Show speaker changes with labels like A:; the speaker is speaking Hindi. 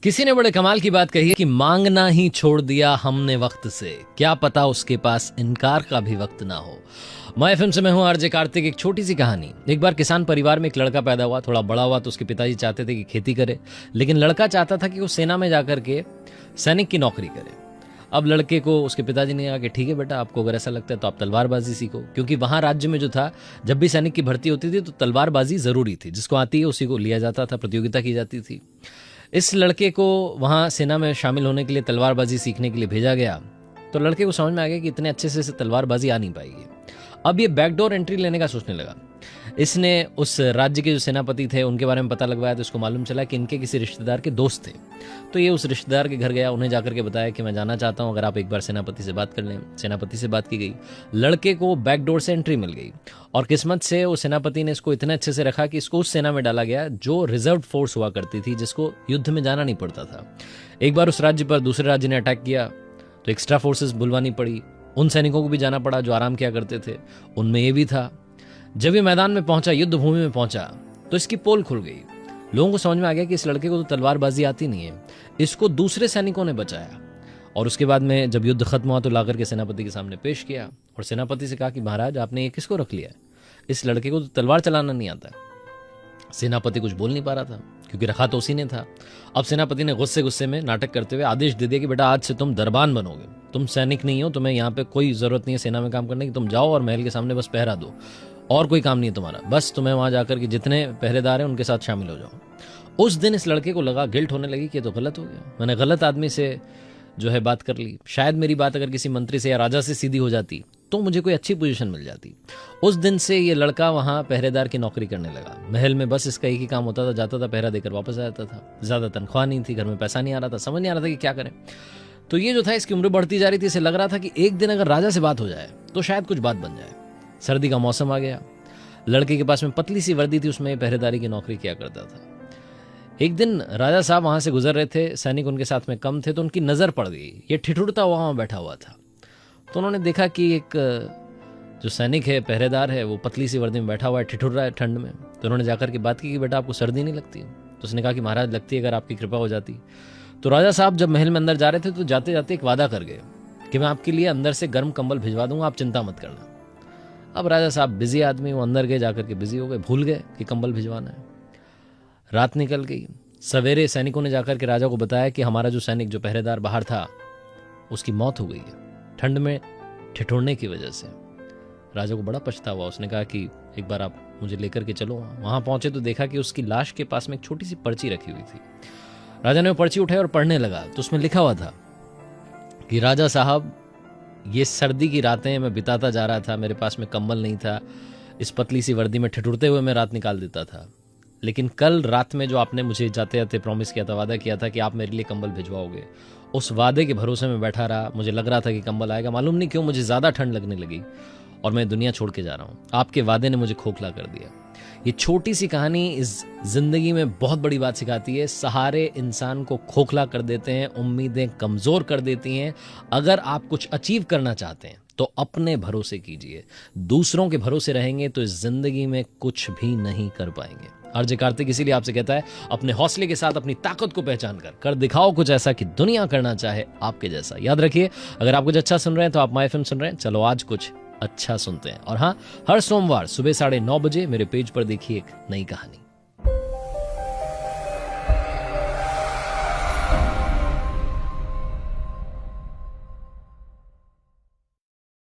A: किसी ने बड़े कमाल की बात कही है कि मांगना ही छोड़ दिया हमने वक्त से, क्या पता उसके पास इनकार का भी वक्त ना हो। मैं एफएम से मैं हूं आरजे कार्तिक। एक छोटी सी कहानी। एक बार किसान परिवार में एक लड़का पैदा हुआ। थोड़ा बड़ा हुआ तो उसके पिताजी चाहते थे कि खेती करे, लेकिन लड़का चाहता था कि वो सेना में जाकर के सैनिक की नौकरी करे। अब लड़के को उसके पिताजी ने कहा कि ठीक है बेटा, आपको अगर ऐसा लगता है तो आप तलवारबाजी सीखो, क्योंकि वहां राज्य में जो था, जब भी सैनिक की भर्ती होती थी तो तलवारबाजी जरूरी थी। जिसको आती है उसी को लिया जाता था, प्रतियोगिता की जाती थी। इस लड़के को वहाँ सेना में शामिल होने के लिए, तलवारबाजी सीखने के लिए भेजा गया। तो लड़के को समझ में आ गया कि इतने अच्छे से इसे तलवारबाजी आ नहीं पाएगी। अब ये बैकडोर एंट्री लेने का सोचने लगा। इसने उस राज्य के जो सेनापति थे उनके बारे में पता लगवाया, तो इसको मालूम चला कि इनके किसी रिश्तेदार के दोस्त थे। तो ये उस रिश्तेदार के घर गया, उन्हें जाकर के बताया कि मैं जाना चाहता हूँ, अगर आप एक बार सेनापति से बात कर लें। सेनापति से बात की गई, लड़के को बैकडोर से एंट्री मिल गई। और किस्मत से उस सेनापति ने इसको इतने अच्छे से रखा कि इसको उस सेना में डाला गया जो रिजर्व फोर्स हुआ करती थी, जिसको युद्ध में जाना नहीं पड़ता था। एक बार उस राज्य पर दूसरे राज्य ने अटैक किया तो एक्स्ट्रा फोर्सेस बुलवानी पड़ी। उन सैनिकों को भी जाना पड़ा जो आराम किया करते थे, उनमें ये भी था। जब ये मैदान में पहुंचा, युद्ध भूमि में पहुंचा, तो इसकी पोल खुल गई। लोगों को समझ में आ गया कि इस लड़के को तो तलवारबाजी आती नहीं है। इसको दूसरे सैनिकों ने बचाया। और उसके बाद में जब युद्ध खत्म हुआ तो लाकर के सेनापति के सामने पेश किया और सेनापति से कहा कि महाराज, आपने ये किसको रख लिया? इस लड़के को तो तलवार चलाना नहीं आता। सेनापति कुछ बोल नहीं पा रहा था, क्योंकि रखा तो उसी ने था। अब सेनापति ने गुस्से में नाटक करते हुए आदेश दे दिया कि बेटा, आज से तुम दरबान बनोगे। तुम सैनिक नहीं हो, तुम्हें यहाँ पे कोई जरूरत नहीं है सेना में काम करने की। तुम जाओ और महल के सामने बस पहरा दो, और कोई काम नहीं है तुम्हारा। बस तुम्हें वहां जाकर के जितने पहरेदार हैं उनके साथ शामिल हो जाओ। उस दिन इस लड़के को लगा, गिल्ट होने लगी कि ये तो गलत हो गया, मैंने गलत आदमी से जो है बात कर ली। शायद मेरी बात अगर किसी मंत्री से या राजा से सीधी हो जाती तो मुझे कोई अच्छी पोजीशन मिल जाती। उस दिन से ये लड़का वहां पहरेदार की नौकरी करने लगा। महल में बस इसका एक ही काम होता था, जाता था, पहरा देकर वापस आ जाता था। ज्यादा तनख्वाह नहीं थी, घर में पैसा नहीं आ रहा था, समझ नहीं आ रहा था कि क्या करें। तो ये जो था, इसकी उम्र बढ़ती जा रही थी। इसे लग रहा था कि एक दिन अगर राजा से बात हो जाए तो शायद कुछ बात बन जाए। सर्दी का मौसम आ गया। लड़के के पास में पतली सी वर्दी थी, उसमें पहरेदारी की नौकरी किया करता था। एक दिन राजा साहब वहां से गुजर रहे थे, सैनिक उनके साथ में कम थे, तो उनकी नजर पड़ गई। ये ठिठुरता वहां बैठा हुआ था। तो उन्होंने देखा कि एक जो सैनिक है, पहरेदार है, वो पतली सी वर्दी में बैठा हुआ है, ठिठुर रहा है ठंड में। तो उन्होंने जाकर के बात की कि बेटा, आपको सर्दी नहीं लगती? तो उसने कहा कि महाराज, लगती है, अगर आपकी कृपा हो जाती। तो राजा साहब जब महल में अंदर जा रहे थे तो जाते जाते एक वादा कर गए कि मैं आपके लिए अंदर से गर्म कंबल भिजवा दूंगा, आप चिंता मत करना। अब राजा साहब बिजी आदमी, वो अंदर गए, जाकर के बिजी हो गए, भूल गए कि कंबल भिजवाना है। रात निकल गई। सवेरे सैनिकों ने जाकर के राजा को बताया कि हमारा जो सैनिक, जो पहरेदार बाहर था, उसकी मौत हो गई है ठंड में ठिठुरने की वजह से। राजा को बड़ा पछतावा। उसने कहा कि एक बार आप मुझे लेकर के चलो। वहां पहुंचे तो देखा कि उसकी लाश के पास में एक छोटी सी पर्ची रखी हुई थी। राजा ने वो पर्ची उठाई और पढ़ने लगा, तो उसमें लिखा हुआ था कि राजा साहब, ये सर्दी की रातें मैं बिताता जा रहा था, मेरे पास में कंबल नहीं था, इस पतली सी वर्दी में ठिठुरते हुए मैं रात निकाल देता था। लेकिन कल रात में जो आपने मुझे जाते जाते प्रॉमिस किया था, वादा किया था कि आप मेरे लिए कंबल भिजवाओगे, उस वादे के भरोसे में बैठा रहा। मुझे लग रहा था कि कंबल आएगा, मालूम नहीं क्यों मुझे ज्यादा ठंड लगने लगी और मैं दुनिया छोड़ के जा रहा हूं। आपके वादे ने मुझे खोखला कर दिया। ये छोटी सी कहानी इस जिंदगी में बहुत बड़ी बात सिखाती है। सहारे इंसान को खोखला कर देते हैं, उम्मीदें कमजोर कर देती हैं। अगर आप कुछ अचीव करना चाहते हैं तो अपने भरोसे कीजिए। दूसरों के भरोसे रहेंगे तो इस जिंदगी में कुछ भी नहीं कर पाएंगे। आरजे कार्तिक इसीलिए आपसे कहता है, अपने हौसले के साथ अपनी ताकत को पहचान कर दिखाओ कुछ ऐसा कि दुनिया करना चाहे आपके जैसा। याद रखिए, अगर आप कुछ अच्छा सुन रहे हैं तो आप माय एफएम सुन रहे हैं। चलो आज कुछ अच्छा सुनते हैं। और हाँ, हर सोमवार सुबह 9:30 बजे मेरे पेज पर देखिए एक नई कहानी।